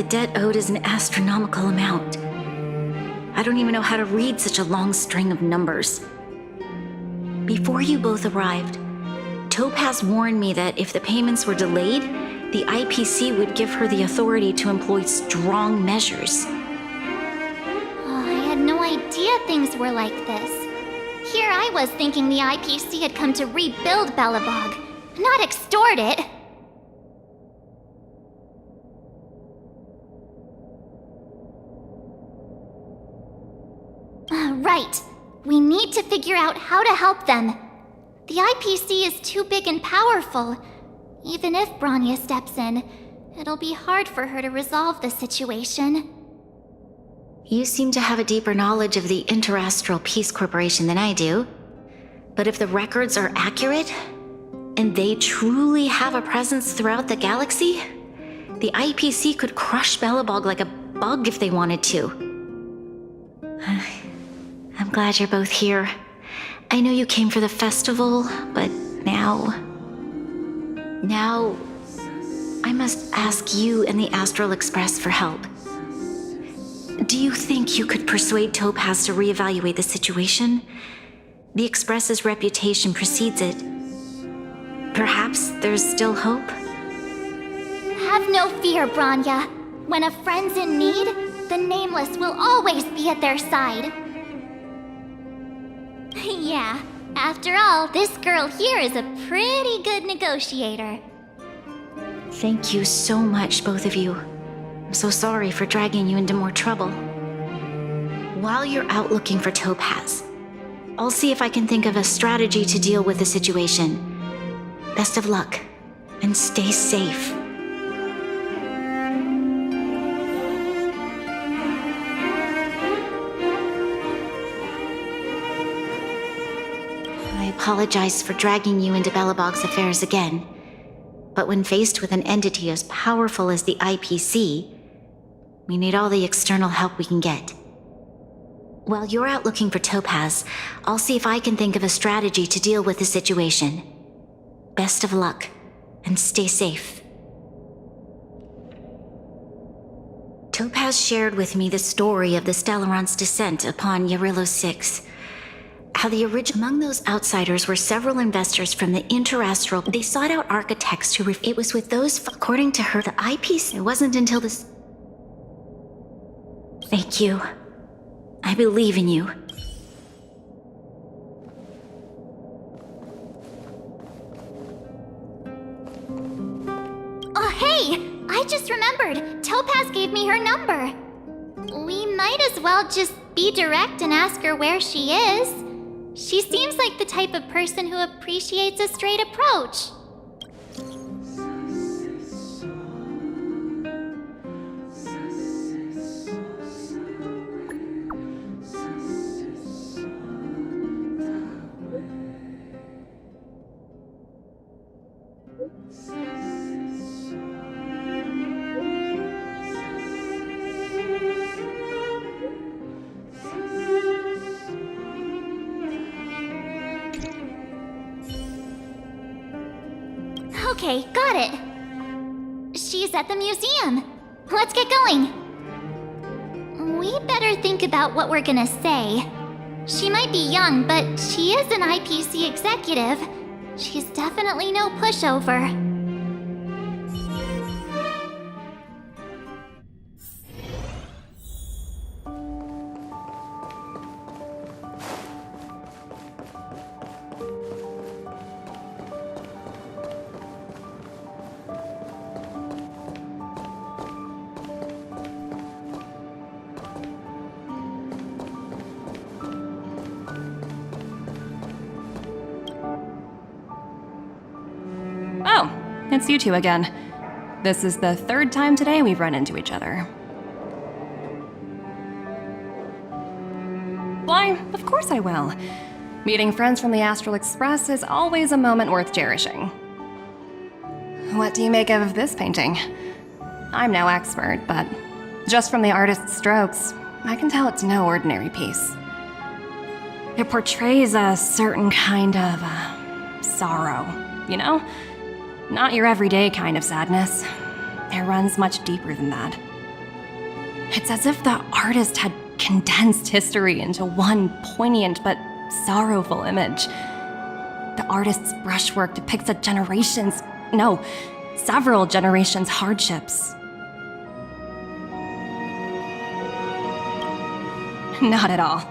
the debt owed is an astronomical amount. I don't even know how to read such a long string of numbers. Before you both arrived, Topaz warned me that if the payments were delayed, the IPC would give her the authority to employ strong measures. Oh, I had no idea things were like this. Here I was thinking the IPC had come to rebuild Belobog, not extort it. Right. We need to figure out how to help them. The IPC is too big and powerful. Even if Bronya steps in, it'll be hard for her to resolve the situation. You seem to have a deeper knowledge of the Interastral Peace Corporation than I do. But if the records are accurate, and they truly have a presence throughout the galaxy, the IPC could crush Belobog like a bug if they wanted to. I'm glad you're both here. I know you came for the festival, but now I must ask you and the Astral Express for help. Do you think you could persuade Topaz to reevaluate the situation? The Express's reputation precedes it. Perhaps there's still hope? Have no fear, Bronya. When a friend's in need, the Nameless will always be at their side. Yeah, after all, this girl here is a pretty good negotiator. Thank you so much, both of you. I'm so sorry for dragging you into more trouble. While you're out looking for Topaz, I'll see if I can think of a strategy to deal with the situation. Best of luck, and stay safe. I apologize for dragging you into Belobog's affairs again, but when faced with an entity as powerful as the IPC, we need all the external help we can get. While you're out looking for Topaz, I'll see if I can think of a strategy to deal with the situation. Best of luck, and stay safe. Topaz shared with me the story of the Stellaron's descent upon Yarillo 6. How the among those outsiders were several investors from the Interastral. They sought out architects who it was with those, according to her, the eyepiece. It wasn't until this. Thank you. I believe in you. Oh, hey! I just remembered. Topaz gave me her number. We might as well just be direct and ask her where she is. She seems like the type of person who appreciates a straight approach. Okay, got it. She's at the museum. Let's get going. We better think about what we're gonna say. She might be young, but she is an IPC executive. She's definitely no pushover. Oh, it's you two again. This is the third time today we've run into each other. Why, of course I will. Meeting friends from the Astral Express is always a moment worth cherishing. What do you make of this painting? I'm no expert, but just from the artist's strokes, I can tell it's no ordinary piece. It portrays a certain kind of sorrow, you know? Not your everyday kind of sadness. It runs much deeper than that. It's as if the artist had condensed history into one poignant but sorrowful image. The artist's brushwork depicts several generations' hardships. Not at all.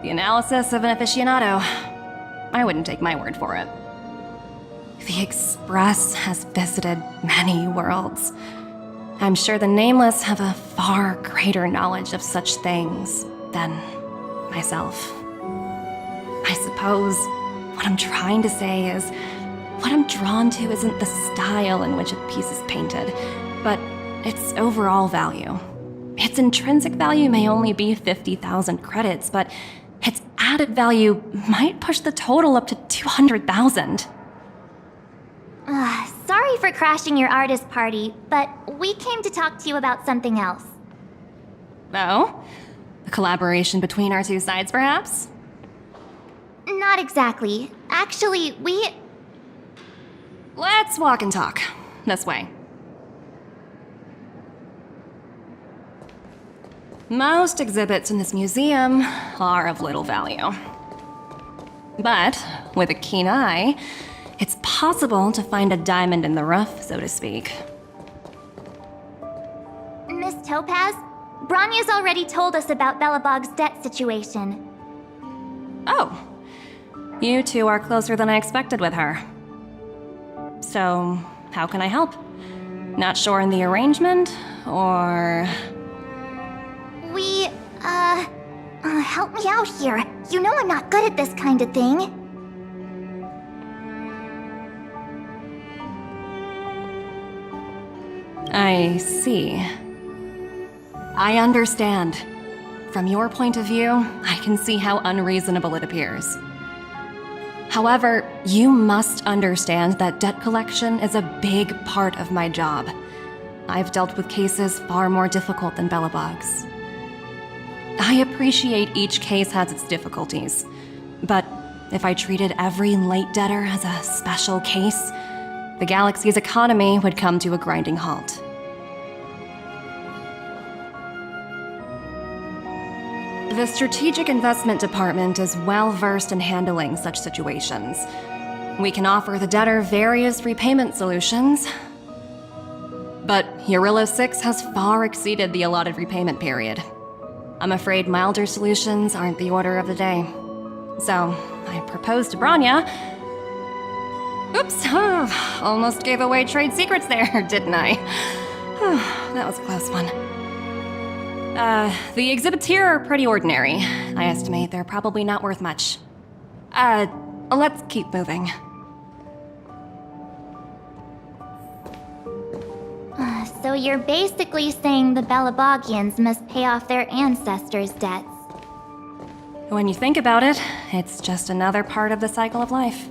The analysis of an aficionado. I wouldn't take my word for it. The Express has visited many worlds. I'm sure the Nameless have a far greater knowledge of such things than myself. I suppose what I'm trying to say is, what I'm drawn to isn't the style in which a piece is painted, but its overall value. Its intrinsic value may only be 50,000 credits, but its added value might push the total up to 200,000. Sorry for crashing your artist party, but we came to talk to you about something else. Oh? A collaboration between our two sides, perhaps? Not exactly. Actually, Let's walk and talk. This way. Most exhibits in this museum are of little value. But with a keen eye, it's possible to find a diamond in the rough, so to speak. Miss Topaz, Bronya's already told us about Belobog's debt situation. Oh. You two are closer than I expected with her. So, how can I help? Not sure in the arrangement, or... Help me out here. You know I'm not good at this kind of thing. I see. I understand. From your point of view, I can see how unreasonable it appears. However, you must understand that debt collection is a big part of my job. I've dealt with cases far more difficult than Belobog's. I appreciate each case has its difficulties, but if I treated every late debtor as a special case, the galaxy's economy would come to a grinding halt. The Strategic Investment Department is well versed in handling such situations. We can offer the debtor various repayment solutions, but Eurillo 6 has far exceeded the allotted repayment period. I'm afraid milder solutions aren't the order of the day. So, I proposed to Bronya. Oops, almost gave away trade secrets there, didn't I? That was a close one. The exhibits here are pretty ordinary. I estimate they're probably not worth much. Let's keep moving. So you're basically saying the Belabogians must pay off their ancestors' debts. When you think about it, it's just another part of the cycle of life.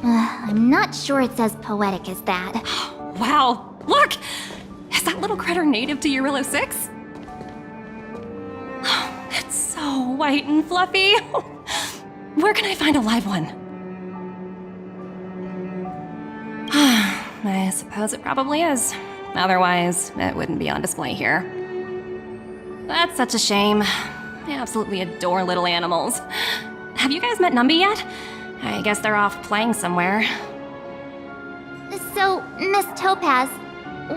I'm not sure it's as poetic as that. Wow, look! Is that little critter native to Eurillo 6? It's so white and fluffy. Where can I find a live one? I suppose it probably is. Otherwise, it wouldn't be on display here. That's such a shame. I absolutely adore little animals. Have you guys met Numby yet? I guess they're off playing somewhere. So, Miss Topaz,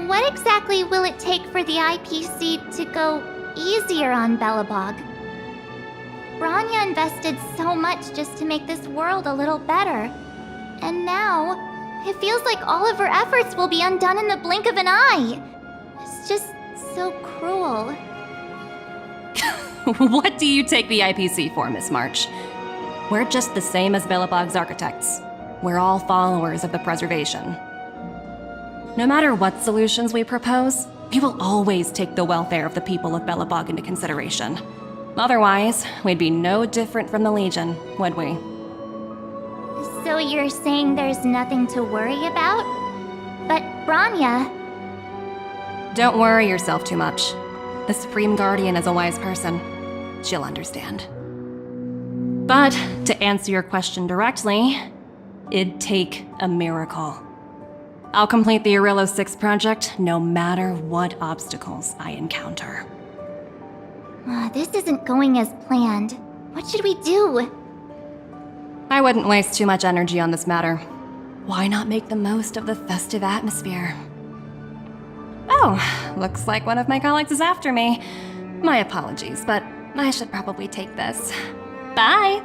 what exactly will it take for the IPC to go easier on Belobog? Bronya invested so much just to make this world a little better. And now, it feels like all of her efforts will be undone in the blink of an eye. It's just so cruel. What do you take the IPC for, Miss March? We're just the same as Belobog's architects. We're all followers of the preservation. No matter what solutions we propose, we will always take the welfare of the people of Belobog into consideration. Otherwise, we'd be no different from the Legion, would we? So you're saying there's nothing to worry about? But Bronya... Don't worry yourself too much. The Supreme Guardian is a wise person. She'll understand. But to answer your question directly, it'd take a miracle. I'll complete the Arillo 6 project no matter what obstacles I encounter. This isn't going as planned. What should we do? I wouldn't waste too much energy on this matter. Why not make the most of the festive atmosphere? Oh, looks like one of my colleagues is after me. My apologies, but I should probably take this. Bye!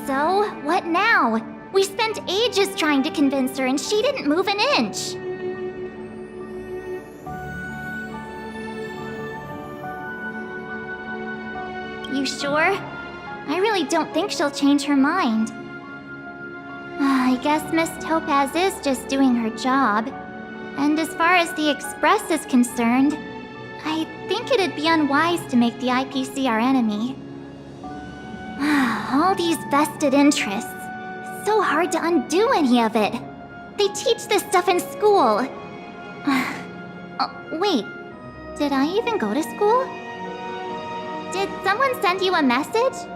So, what now? We spent ages trying to convince her and she didn't move an inch. You sure? I really don't think she'll change her mind. I guess Miss Topaz is just doing her job. And as far as the Express is concerned, I think it'd be unwise to make the IPC our enemy. All these vested interests. So hard to undo any of it. They teach this stuff in school. Oh, wait, did I even go to school? Did someone send you a message?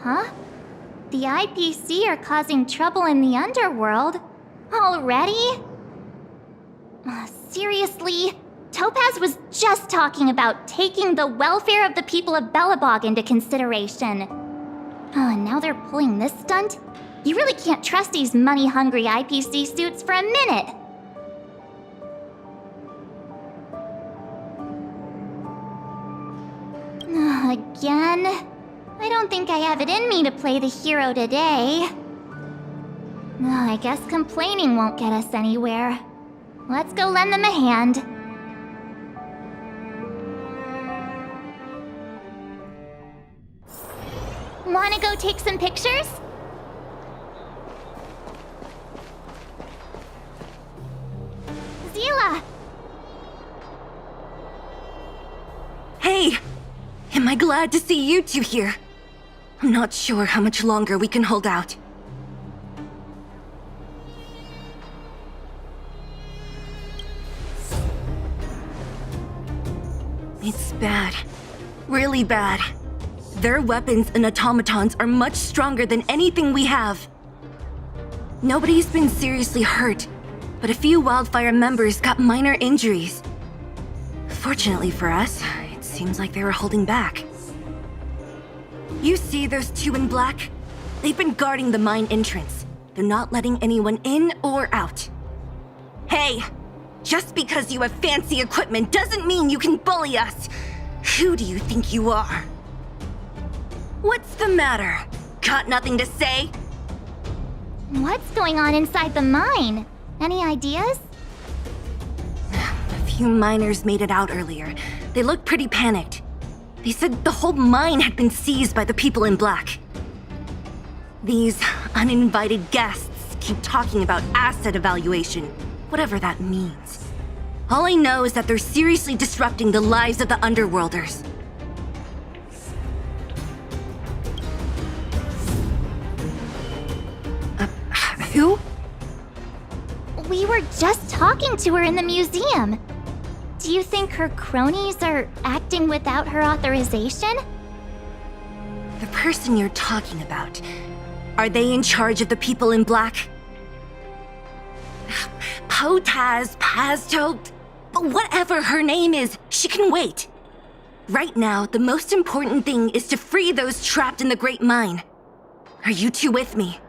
Huh? The IPC are causing trouble in the underworld? Already? Seriously? Topaz was just talking about taking the welfare of the people of Belobog into consideration. And now they're pulling this stunt? You really can't trust these money-hungry IPC suits for a minute. Again? I don't think I have it in me to play the hero today. I guess complaining won't get us anywhere. Let's go lend them a hand. Wanna go take some pictures? Zila! Hey! Am I glad to see you two here? I'm not sure how much longer we can hold out. It's bad. Really bad. Their weapons and automatons are much stronger than anything we have. Nobody's been seriously hurt, but a few Wildfire members got minor injuries. Fortunately for us, it seems like they were holding back. You see those two in black? They've been guarding the mine entrance. They're not letting anyone in or out. Hey! Just because you have fancy equipment doesn't mean you can bully us! Who do you think you are? What's the matter? Got nothing to say? What's going on inside the mine? Any ideas? A few miners made it out earlier. They looked pretty panicked. They said the whole mine had been seized by the people in black. These uninvited guests keep talking about asset evaluation, whatever that means. All I know is that they're seriously disrupting the lives of the Underworlders. Who? We were just talking to her in the museum. Do you think her cronies are acting without her authorization? The person you're talking about, are they in charge of the people in black? Potaz, Pazto, whatever her name is, she can wait. Right now, the most important thing is to free those trapped in the Great Mine. Are you two with me?